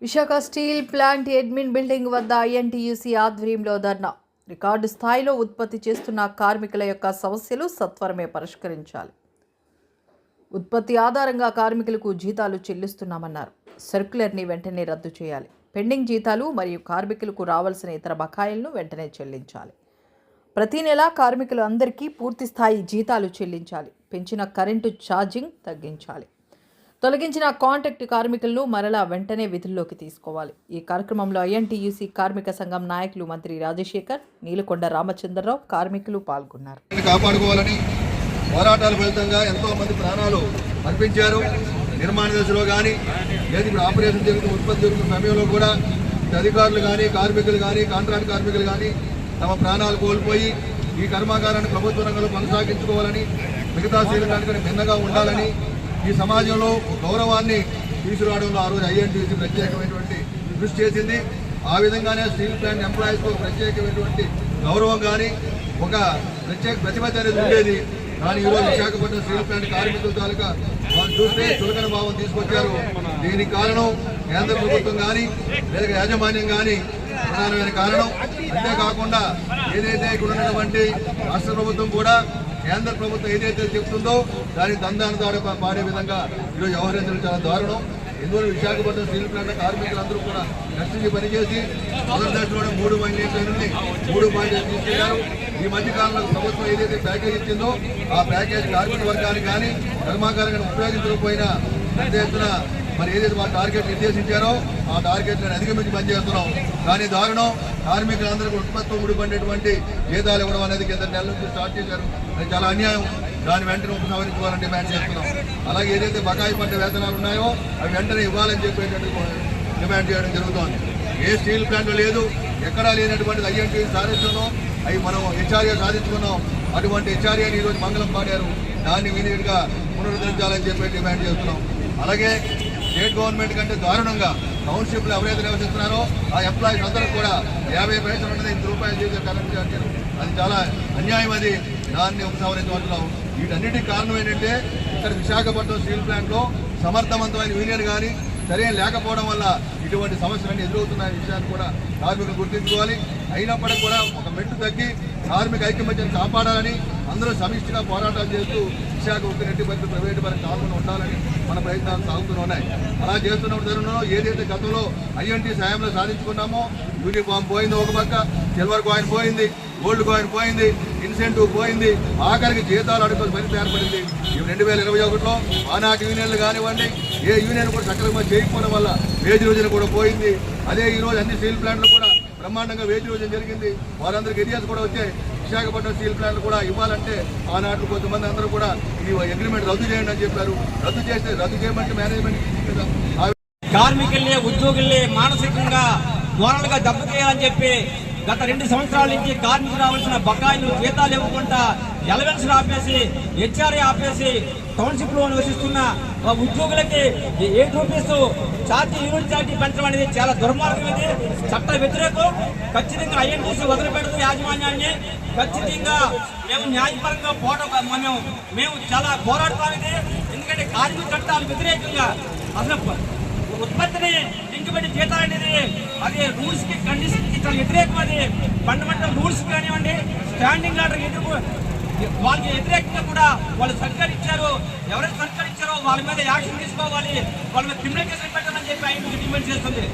Visakha steel plant admin building వద్ద INTUC ఆధ్వర్యంలో ధర్నా. Record స్థాయిలో ఉత్పత్తి చేస్తున్న కార్మికుల యొక్క సమస్యలు సత్వరమే పరిష్కరించాలి. ఉత్పత్తి ఆధారంగా కార్మికులకు జీతాలు చెల్లిస్తున్నామన్నారు. సర్క్యులర్ని వెంటనే రద్దు చేయాలి. పెండింగ్ జీతాలు మరియు కార్మికులకు రావాల్సిన ఇతర బకాయిలను వెంటనే చెల్లించాలి. ప్రతి నెల కార్మికులు అందరికీ పూర్తి స్థాయి జీతాలు చెల్లించాలి. పెంచిన కరెంటు ఛార్జింగ్ తగ్గించాలి. తొలగించిన కాంట్రాక్ట్ కార్మికులను మరలా వెంటనే విధుల్లోకి తీసుకోవాలి. ఈ కార్యక్రమంలో ఐఎన్టీయూసీ కార్మిక సంఘం నాయకులు మంత్రి రాజశేఖర్, నీలకొండ రామచంద్రరావు, కార్మికులు పాల్గొన్నారు. కాపాడుకోవాలని పోరాటాల ఫలితంగా ఎంతో మంది ప్రాణాలు అర్పించారు. నిర్మాణ దశలో కానీ లేదు ఇప్పుడు ఆపరేషన్ జరుగుతున్న ఉత్పత్తి జరుగుతున్న సమయంలో కూడా అధికారులు కానీ కార్మికులు కానీ కాంట్రాక్ట్ కార్మికులు కానీ తమ ప్రాణాలు కోల్పోయి ఈ కర్మాగారాన్ని ప్రభుత్వ రంగంలో కొనసాగించుకోవాలని, మిగతా శ్రీలంకకి భిన్నగా ఉండాలని, ఈ సమాజంలో గౌరవాన్ని తీసుకురావడంలో ఆ రోజు ఐఎన్టీయూసీ ప్రత్యేకమైనటువంటి కృషి చేసింది. ఆ విధంగానే స్టీల్ ప్లాంట్ ఎంప్లాయీస్కు ప్రత్యేకమైనటువంటి గౌరవం కానీ ఒక ప్రత్యేక ప్రతిబద్ధత అనేది ఉండేది. కానీ ఈరోజు విశాఖపట్నం స్టీల్ ప్లాంట్ కార్మికుల తాలూకా వాళ్ళు చూస్తే చులకన భావం తీసుకొచ్చారు. దీనికి కారణం కేంద్ర ప్రభుత్వం కానీ లేదా యాజమాన్యం కానీ ప్రధానమైన కారణం. అంతేకాకుండా ఏదైతే ఇక్కడ ఉన్నటువంటి రాష్ట్ర ప్రభుత్వం కూడా కేంద్ర ప్రభుత్వం ఏదైతే చెప్తుందో దాని దందాను పాడే విధంగా ఈరోజు వ్యవహరించడం చాలా దారుణం. ఎందువల్ల విశాఖపట్నం స్టీల్ ప్లాంట్ కార్మికులందరూ కూడా కష్టించి పనిచేసి మొదటి దశలోనే 3 పాయింట్లు తీసుకెళ్లారు. ఈ మధ్యకాలంలో ప్రభుత్వం ఏదైతే ప్యాకేజ్ ఇచ్చిందో ఆ ప్యాకేజ్ కార్మిక వర్గానికి కానీ కర్మాగారాన్ని ఉపయోగించకపోయినా పెద్ద ఎత్తున మరి ఏదైతే వాళ్ళ టార్గెట్ నిర్దేశించారో ఆ టార్గెట్లను అధిగమించి పనిచేస్తున్నాం. కానీ దారుణం, కార్మికులందరికీ ఉత్పత్తితో ముడిపడినటువంటి జీతాలు ఇవ్వడం అనేది కింద నెల నుంచి స్టార్ట్ చేశారు. అది చాలా అన్యాయం. దాన్ని వెంటనే ఉపసంహరించుకోవాలని డిమాండ్ చేస్తున్నాం. అలాగే ఏదైతే బకాయి పడ్డ వేతనాలు ఉన్నాయో అవి వెంటనే ఇవ్వాలని చెప్పేటువంటి డిమాండ్ చేయడం జరుగుతోంది. ఏ స్టీల్ ప్లాంట్ లేదు, ఎక్కడా లేనటువంటిది ఐఎన్టీయూసీ సాధించున్నాం. అవి మనం హెచ్ఆర్ఏ సాధించుకున్నాం. అటువంటి హెచ్ఆర్ఏని ఈరోజు మంగళం పాడారు. దాన్ని ఇమీడియట్గా పునరుద్ధరించాలని చెప్పి డిమాండ్ చేస్తున్నాం. అలాగే స్టేట్ గవర్నమెంట్ కంటే దారుణంగా టౌన్షిప్లు ఎవరైతే నివసిస్తున్నారో ఆ ఎంప్లాయీస్ అందరూ కూడా 50 పైసలు ఉన్నది 8 రూపాయలు చేసే కరెంట్ ఛార్జీలు. అది చాలా అన్యాయం. అది దాన్ని ఉపసంహరించమంటున్నాం. వీటన్నిటికీ కారణం ఏంటంటే ఇక్కడ విశాఖపట్నం స్టీల్ ప్లాంట్లో సమర్థవంతమైన యూనియన్ కానీ సరైన లేకపోవడం వల్ల ఇటువంటి సమస్యలన్నీ ఎదురవుతున్న విషయాన్ని కూడా కార్మికులు గుర్తించుకోవాలి. అయినప్పటికీ కూడా ఒక మెట్టు తగ్గి కార్మిక ఐక్యమత్యాన్ని కాపాడాలని అందరూ సమిష్టిగా పోరాటాలు చేస్తూ విశాఖ ఉక్కు బదులు ప్రైవేటు పరం కాకుండా ఉండాలని మన ప్రయత్నాలు సాగుతూ ఉన్నాయి. అలా చేస్తున్న తరుణంలో ఏదైతే గతంలో ఐఎన్టీ సాయంలో సాధించుకున్నామో యూనిఫామ్ పోయింది, ఒక పక్క సిల్వర్ కాయిన్ పోయింది, గోల్డ్ కాయిన్ పోయింది, ఇన్సెంటివ్ పోయింది, ఆఖరికి జీతాలు అడుగుల పరిస్థితి ఏర్పడింది. 2021లో ఆనాటి యూనియన్లు కానివ్వండి, ఏ యూనియన్ కూడా సక్రమంగా చేయకపోవడం వల్ల వేజ్ రోజున కూడా పోయింది. అదే ఈరోజు అన్ని స్టీల్ ప్లాంట్లు కూడా బ్రహ్మాండంగా వేజ్ రోజున జరిగింది. వారందరికీ ఏరియాస్ కూడా వచ్చాయి. విశాఖపట్నం స్టీల్ ప్లాంట్లు కూడా ఇవ్వాలంటే ఆనాడు కొంతమంది అందరూ కూడా ఈ అగ్రిమెంట్ రద్దు చేయండి అని చెప్పారు. రద్దు చేయమంటే మేనేజ్మెంట్ కార్మికుల్ని ఉద్యోగుల్ని మానసికంగా మోరల్గా దెబ్బతీయాలని చెప్పి గత 2 సంవత్సరాల నుంచి కార్మికులు రావాల్సిన బకాయిలు జీతాలు ఇవ్వకుండా ఎలవెన్స్ ఆపేసి హెచ్ఆర్ఏ ఆపేసి టౌన్షిప్ లో నివసిస్తున్న ఉద్యోగులకి 8 రూపీస్ యూనిట్ ఛార్జీ పెంచడం అనేది చాలా దుర్మార్గం. ఇది చట్ట వ్యతిరేకం. ఖచ్చితంగా ఐఎన్టీసీ వదిలిపెడుతూ యాజమాన్యాన్ని ఖచ్చితంగా మేము న్యాయపరంగా మేము చాలా పోరాడతాం. ఇది ఎందుకంటే కార్మిక చట్టాలు వ్యతిరేకంగా అసలు ఉత్పత్తిని ఇంటిపెట్టి జీతాలు అనేది అది రూల్స్ కి కండిషన్ కి చాలా వ్యతిరేకం. అది ఫండమెంటల్ రూల్స్ కానివ్వండి, స్టాండింగ్ ఆర్డర్ ఎదురు వాళ్ళకి వ్యతిరేకంగా కూడా వాళ్ళు సహకరించారు. ఎవరైతే సహకరించారో వాళ్ళ మీద యాక్షన్ తీసుకోవాలి, వాళ్ళ మీద క్రిమినల్ కేసులు పెట్టాలని చెప్పి ఆయన డిమాండ్ చేస్తుంది.